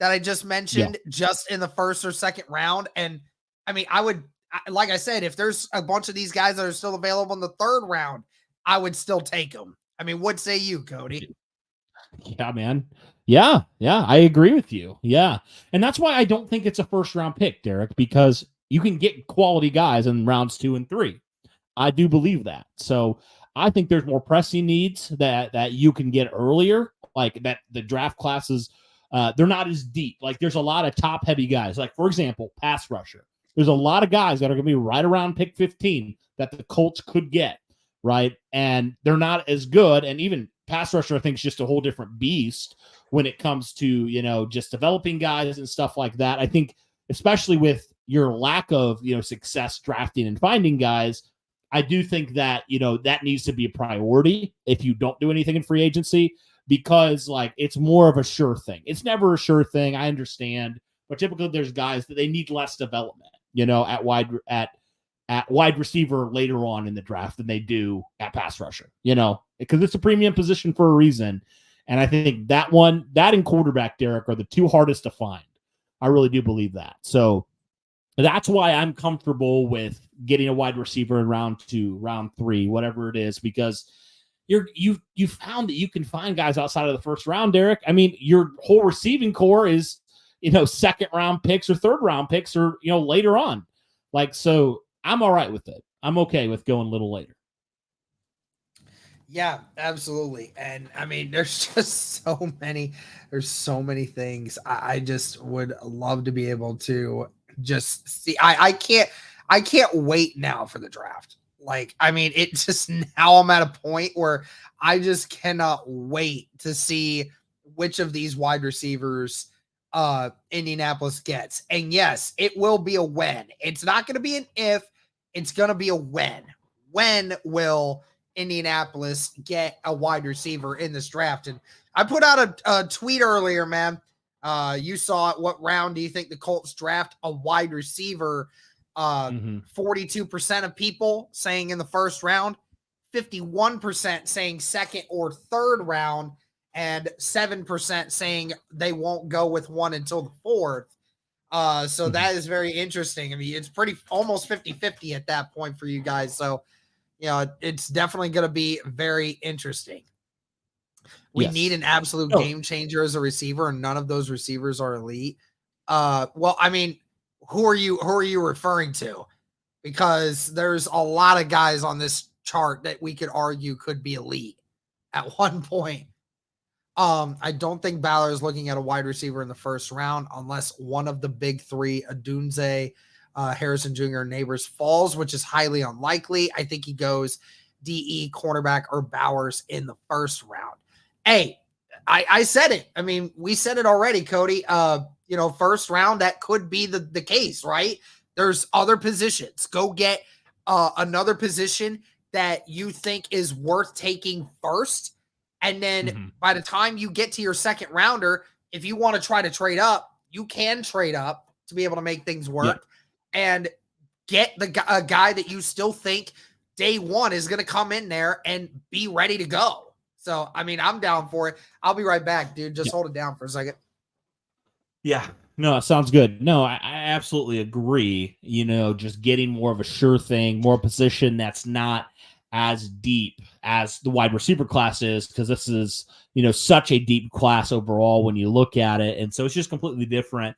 A: that I just mentioned just in the first or second round. And I mean, like I said, if there's a bunch of these guys that are still available in the third round, I would still take them. I mean, what say you, Cody?
B: Yeah, man. Yeah, I agree with you. Yeah. And that's why I don't think it's a first round pick, Derek, because you can get quality guys in rounds 2 and 3. I do believe that. So I think there's more pressing needs that you can get earlier, like that the draft classes, they're not as deep. Like there's a lot of top heavy guys. Like, for example, pass rusher. There's a lot of guys that are going to be right around pick 15 that the Colts could get, right? And they're not as good. And even pass rusher, I think, is just a whole different beast when it comes to, just developing guys and stuff like that. I think, especially with your lack of, success drafting and finding guys, I do think that, that needs to be a priority if you don't do anything in free agency, because like it's more of a sure thing. It's never a sure thing. I understand, but typically there's guys that they need less development, at wide receiver later on in the draft than they do at pass rusher, because it's a premium position for a reason. And I think that and quarterback, Derek, are the 2 hardest to find. I really do believe that. So that's why I'm comfortable with getting a wide receiver in round 2, round 3, whatever it is, because you found that you can find guys outside of the first round, Derek. I mean, your whole receiving core is second round picks or third round picks or, later on. Like, so I'm all right with it. I'm okay with going a little later.
A: Yeah, absolutely. And I mean, there's just there's so many things. I just would love to be able to just see. I can't wait now for the draft. Like, I mean, it just now I'm at a point where I just cannot wait to see which of these wide receivers Indianapolis gets. And yes, it will be a when. It's not going to be an if, it's going to be a when. When will Indianapolis get a wide receiver in this draft? And I put out a tweet earlier, man. You saw it. What round do you think the Colts draft a wide receiver? 42% of people saying in the first round, 51% saying second or third round, and 7% saying they won't go with one until the fourth. So that is very interesting. I mean, it's pretty almost 50-50 at that point for you guys. So, it's definitely going to be very interesting. We need an absolute game changer as a receiver, and none of those receivers are elite. Well, I mean, who are you referring to? Because there's a lot of guys on this chart that we could argue could be elite at one point. I don't think Ballard is looking at a wide receiver in the first round unless one of the big three, Adunze, Harrison Jr., Neighbors falls, which is highly unlikely. I think he goes DE, cornerback, or Bowers in the first round. Hey, I said it. I mean, we said it already, Cody. First round, that could be the case, right? There's other positions. Go get another position that you think is worth taking first. And then by the time you get to your second rounder, if you want to try to trade up, you can trade up to be able to make things work and get a guy that you still think day one is going to come in there and be ready to go. So, I mean, I'm down for it. I'll be right back, dude. Just hold it down for a second.
B: Yeah. No, it sounds good. No, I absolutely agree. Just getting more of a sure thing, more position that's not as deep as the wide receiver class is, because this is, such a deep class overall when you look at it. And so it's just completely different.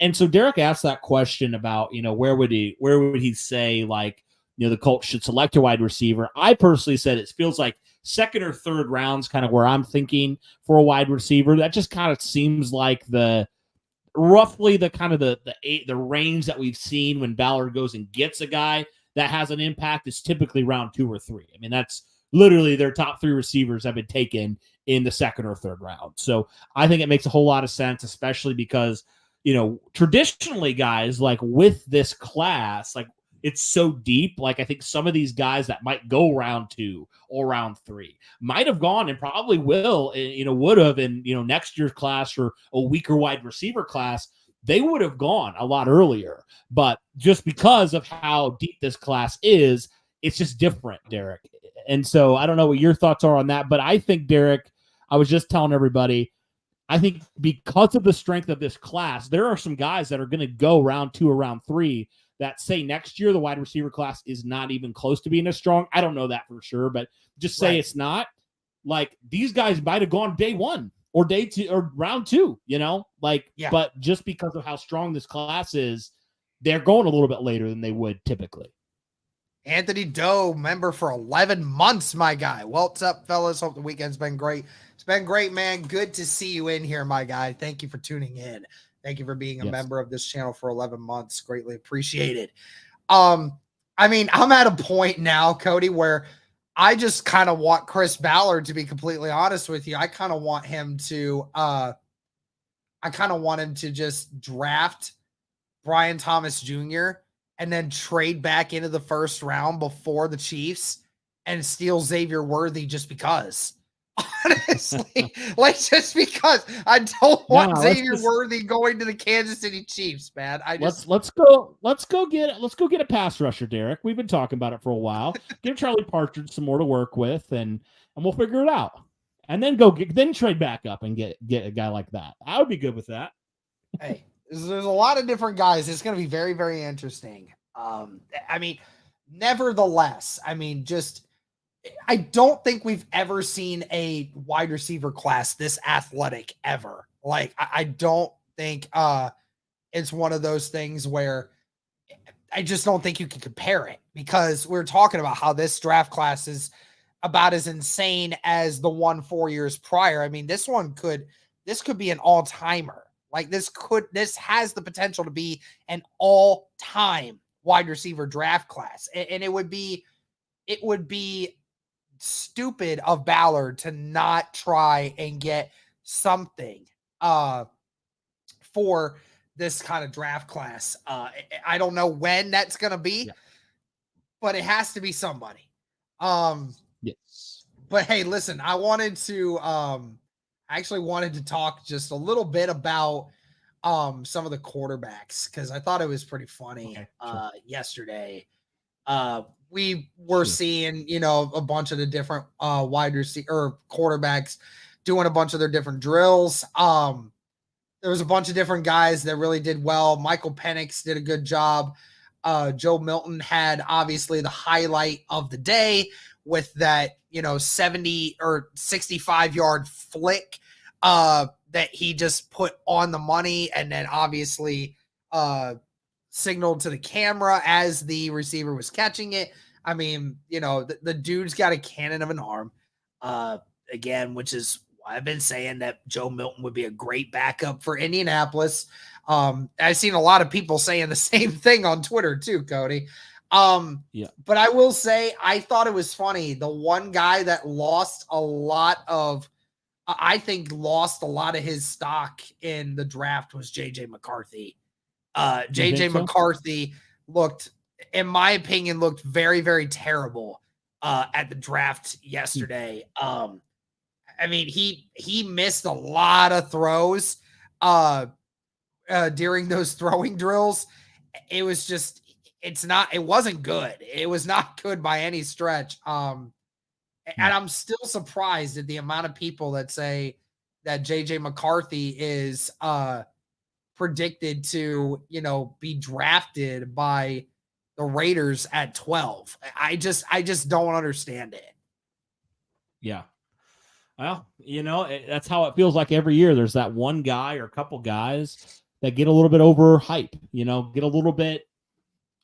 B: And so Derek asked that question about, where would he say, like, the Colts should select a wide receiver. I personally said it feels like second or third rounds kind of where I'm thinking for a wide receiver. That just kind of seems like roughly the kind of the range that we've seen when Ballard goes and gets a guy that has an impact is typically round 2 or 3. I mean, that's literally their top 3 receivers have been taken in the second or third round. So I think it makes a whole lot of sense, especially because, traditionally, guys, like with this class, like it's so deep. Like I think some of these guys that might go round 2 or round 3 might have gone and probably will, would have in, next year's class or a weaker wide receiver class. They would have gone a lot earlier, but just because of how deep this class is, it's just different, Derek. And so I don't know what your thoughts are on that, but I think, Derek, I was just telling everybody, I think because of the strength of this class, there are some guys that are going to go round 2 or round 3 that say next year the wide receiver class is not even close to being as strong. I don't know that for sure, but just say it's not. Like these guys might have gone day 1. Or day 2 or round 2, but just because of how strong this class is, they're going a little bit later than they would typically.
A: Anthony Doe, member for 11 months, my guy. What's up, fellas? Hope the weekend's been great. It's been great, man. Good to see you in here, my guy. Thank you for tuning in. Thank you for being a member of this channel for 11 months. Greatly appreciated. I mean, I'm at a point now, Cody, where I just kind of want Chris Ballard, to be completely honest with you. I kind of want him to just draft Brian Thomas Jr. and then trade back into the first round before the Chiefs and steal Xavier Worthy just because. Honestly, just because I don't want Xavier Worthy going to the Kansas City Chiefs, man.
B: Let's go get a pass rusher, Derek. We've been talking about it for a while. Give Charlie Partridge some more to work with, and we'll figure it out. And then trade back up and get a guy like that. I would be good with that.
A: Hey, there's a lot of different guys. It's going to be very, very interesting. I mean, nevertheless, I don't think we've ever seen a wide receiver class this athletic ever. Like, I don't think it's one of those things where I just don't think you can compare it, because we're talking about how this draft class is about as insane as the one 4 years prior. I mean, this could be an all-timer. Like this has the potential to be an all-time wide receiver draft class. And it would be stupid of Ballard to not try and get something for this kind of draft class. I don't know when that's going to be, but it has to be somebody.
B: Yes.
A: But hey, listen, I actually wanted to talk just a little bit about some of the quarterbacks, because I thought it was pretty funny yesterday. We were seeing, a bunch of the different wide receiver or quarterbacks doing a bunch of their different drills. There was a bunch of different guys that really did well. Michael Penix did a good job. Joe Milton had obviously the highlight of the day with that, 70 or 65-yard flick that he just put on the money, and then obviously signaled to the camera as the receiver was catching it. I mean, the dude's got a cannon of an arm, again, which is why I've been saying that Joe Milton would be a great backup for Indianapolis. I've seen a lot of people saying the same thing on Twitter too, Cody. But I will say, I thought it was funny. The one guy that lost a lot of his stock in the draft was JJ McCarthy. JJ McCarthy looked, in my opinion, very, very terrible at the draft yesterday. I mean, he missed a lot of throws during those throwing drills. It was just, it wasn't good. It was not good by any stretch. And I'm still surprised at the amount of people that say that JJ McCarthy is predicted to, be drafted by the Raiders at 12. I just don't understand it.
B: Yeah. Well, that's how it feels like every year. There's that one guy or a couple guys that get a little bit overhype, get a little bit,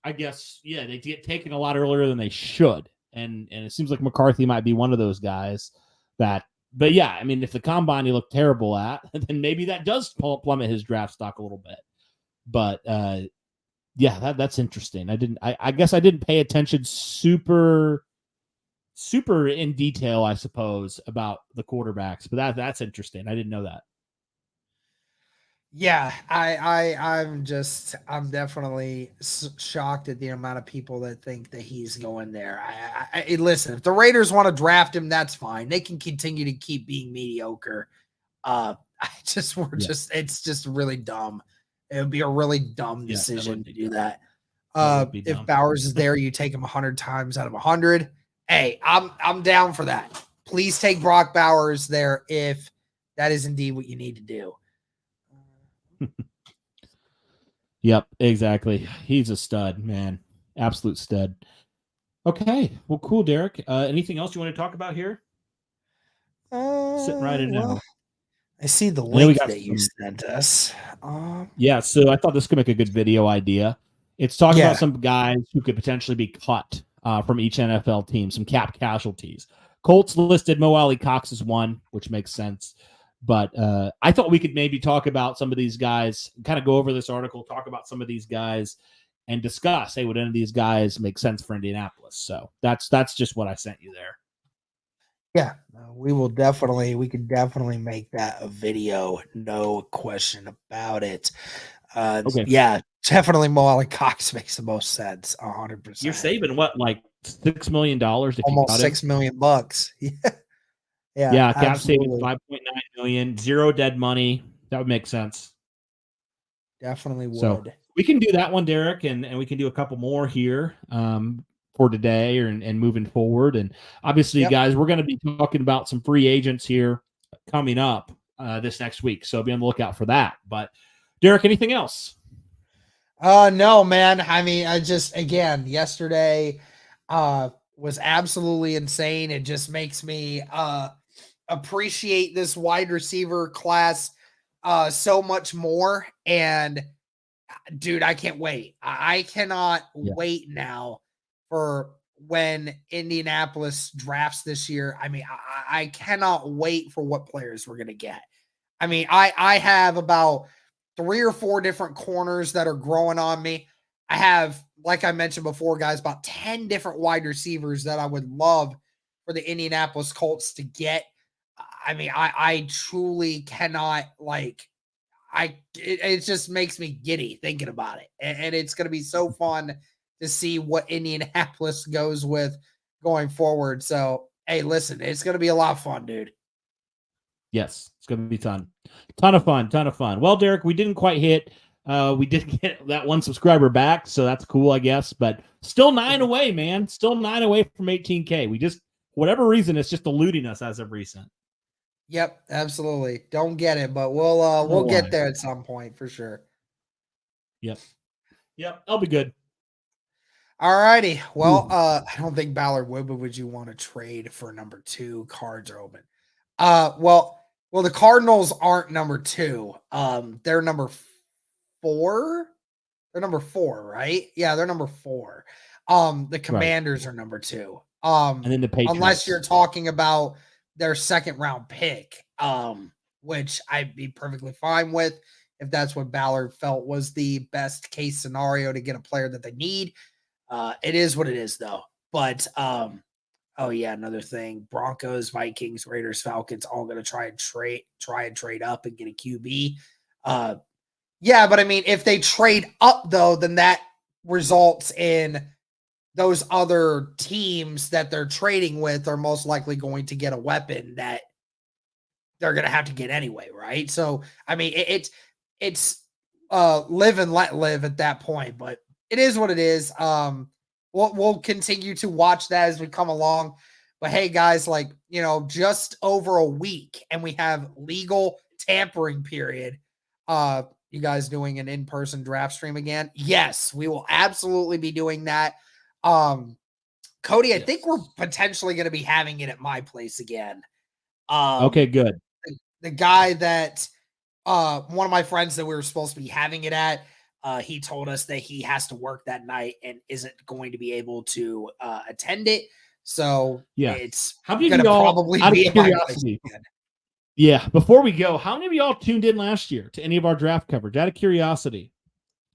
B: I guess, they get taken a lot earlier than they should. And it seems like McCarthy might be one of those guys that, but yeah, I mean, if the combine he looked terrible at, then maybe that does plummet his draft stock a little bit. But that's interesting. I guess I didn't pay attention super in detail, I suppose, about the quarterbacks, but that's interesting. I didn't know that.
A: Yeah, I'm definitely shocked at the amount of people that think that he's going there. I listen, if the Raiders want to draft him, that's fine. They can continue to keep being mediocre. It's just really dumb. It would be a really dumb decision to do that. If Bowers is there, you take him 100 times out of 100. Hey, I'm down for that. Please take Brock Bowers there if that is indeed what you need to do.
B: Yep, exactly. He's a stud, man. Absolute stud. Okay, well, cool, Derek. Anything else you want to talk about here? Sitting right in now.
A: I see the link that you sent us.
B: Yeah, so I thought this could make a good video idea. It's talking about some guys who could potentially be cut from each NFL team, some cap casualties. Colts listed Mo Alley Cox as one, which makes sense. But I thought we could maybe talk about some of these guys, kind of go over this article, talk about some of these guys, and discuss, hey, would any of these guys make sense for Indianapolis? So that's just what I sent you there.
A: Yeah, we could definitely make that a video. No question about it. Okay. Yeah, definitely Mo Alley Cox makes the most sense. 100%.
B: You're saving what, like $6 million?
A: Almost $6 million.
B: Yeah. Cap savings $5.9 million, zero dead money. That would make sense.
A: Definitely would.
B: So we can do that one, Derek, and we can do a couple more here for today and moving forward. And obviously, guys, we're going to be talking about some free agents here coming up this next week. So be on the lookout for that. But Derek, anything else?
A: No, man. I mean, yesterday was absolutely insane. It just makes me appreciate this wide receiver class so much more. And dude, I can't wait. I cannot wait now for when Indianapolis drafts this year. I mean, I cannot wait for what players we're going to get. I mean, I have about 3 or 4 different corners that are growing on me. I have, like I mentioned before, guys, about 10 different wide receivers that I would love for the Indianapolis Colts to get. I mean, I truly cannot, like, it just makes me giddy thinking about it. And it's going to be so fun to see what Indianapolis goes with going forward. So, hey, listen, it's going to be a lot of fun, dude.
B: Yes, it's going to be ton of fun. Well, Derek, we didn't quite hit. We did get that 1 subscriber back, so that's cool, I guess. But still 9 away, man. Still 9 away from 18K. We just, whatever reason, it's just eluding us as of recent.
A: Yep, absolutely. Don't get it, but we'll get there at some point for sure.
B: Yep, that'll be good.
A: All righty. Well, I don't think Ballard would you want to trade for number 2? Cards are open. Well, the Cardinals aren't number 2. They're number 4. They're number 4, right? Yeah, they're number 4. The Commanders are number 2.
B: And then the Patriots.
A: Unless you're talking about their second round pick, which I'd be perfectly fine with if that's what Ballard felt was the best case scenario to get a player that they need. It is what it is, though. But oh yeah, another thing: Broncos, Vikings, Raiders, Falcons, all going to try and trade up and get a QB. Yeah, but I mean, if they trade up though, then that results in those other teams that they're trading with are most likely going to get a weapon that they're going to have to get anyway, right? So, I mean, it's live and let live at that point, but it is what it is. We'll continue to watch that as we come along. But hey, guys, like, just over a week and we have legal tampering period. You guys doing an in-person draft stream again? Yes, we will absolutely be doing that. Cody, I think we're potentially going to be having it at my place again.
B: Okay, good.
A: The guy that one of my friends that we were supposed to be having it at, he told us that he has to work that night and isn't going to be able to attend it. So it's going to probably be at my place again.
B: Yeah, before we go, how many of y'all tuned in last year to any of our draft coverage? Out of curiosity.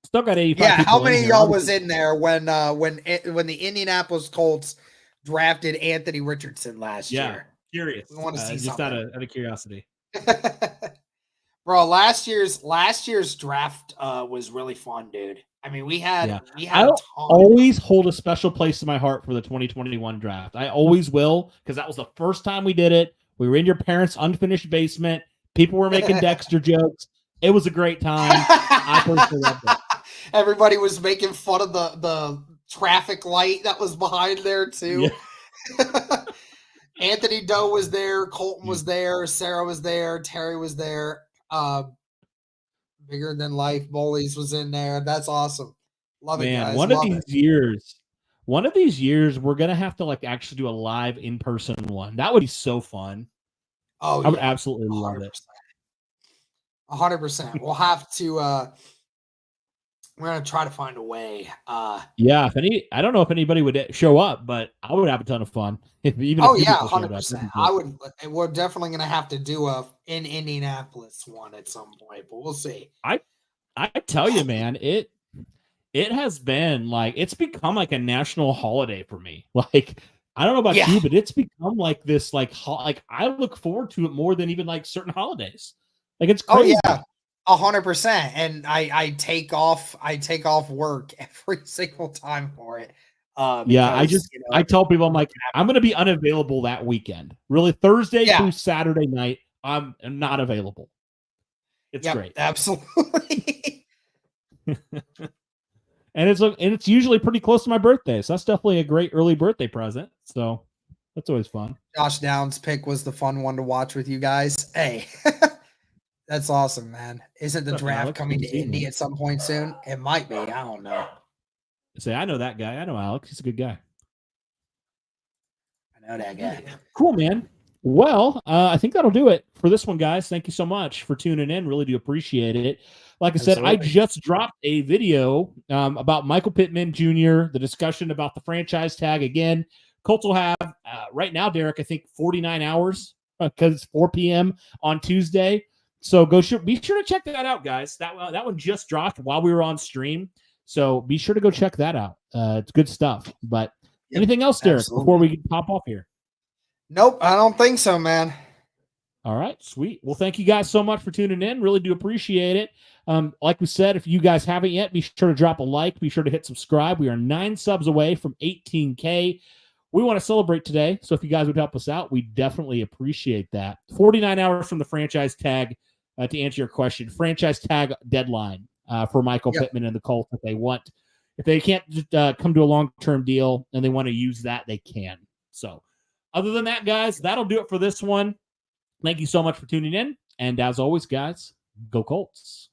B: Still got 85 people.
A: Yeah, how many of y'all was in there when the Indianapolis Colts drafted Anthony Richardson last year?
B: Curious.
A: We want to see
B: just
A: something.
B: out of curiosity.
A: Bro, last year's draft was really fun, dude. I mean, we had
B: always hold a special place in my heart for the 2021 draft. I always will, because that was the first time we did it. We were in your parents' unfinished basement. People were making Dexter jokes. It was a great time. I personally loved it.
A: Everybody was making fun of the traffic light that was behind there too. Yeah. Anthony Doe was there. Colton was there. Sarah was there. Terry was there. Bigger than life Bullies was in there. That's awesome. Love it, guys.
B: One of these years, we're gonna have to actually do a live in-person one. That would be so fun.
A: Oh,
B: I would absolutely love it.
A: 100%. We'll have to. We're gonna try to find a way.
B: I don't know if anybody would show up, but I would have a ton of fun. If
A: 100%. We're definitely gonna have to do a in Indianapolis one at some point, but we'll see.
B: I tell you, man, it has been it's become like a national holiday for me. I don't know about you, but it's become like this, I look forward to it more than even certain holidays. It's crazy.
A: Oh yeah, 100%. And I take off work every single time for it.
B: Because, I tell people, I'm going to be unavailable that weekend. Really, Thursday through Saturday night, I'm not available. It's great.
A: Absolutely.
B: And it's usually pretty close to my birthday, so that's definitely a great early birthday present. So that's always fun.
A: Josh Downs' pick was the fun one to watch with you guys. Hey, that's awesome, man. Isn't the draft coming to Indy at some point soon? It might be. I don't know.
B: I know that guy. I know Alex. He's a good guy.
A: I know that guy.
B: Cool, man. Well, I think that'll do it for this one, guys. Thank you so much for tuning in. Really do appreciate it. Like I said, I
A: Absolutely.
B: just dropped a video about Michael Pittman Jr., the discussion about the franchise tag. Again, Colts will have, right now, Derek, I think 49 hours because it's 4 p.m. on Tuesday. So be sure to check that out, guys. That one just dropped while we were on stream. So be sure to go check that out. It's good stuff. But anything else, Derek, before we pop off here?
A: Nope, I don't think so, man.
B: All right, sweet. Well, thank you guys so much for tuning in. Really do appreciate it. Like we said, if you guys haven't yet, be sure to drop a like. Be sure to hit subscribe. We are 9 subs away from 18K. We want to celebrate today, so if you guys would help us out, we definitely appreciate that. 49 hours from the franchise tag, to answer your question. Franchise tag deadline for Michael Pittman and the Colts if they want. If they can't just come to a long-term deal and they want to use that, they can. So other than that, guys, that'll do it for this one. Thank you so much for tuning in. And as always, guys, go Colts.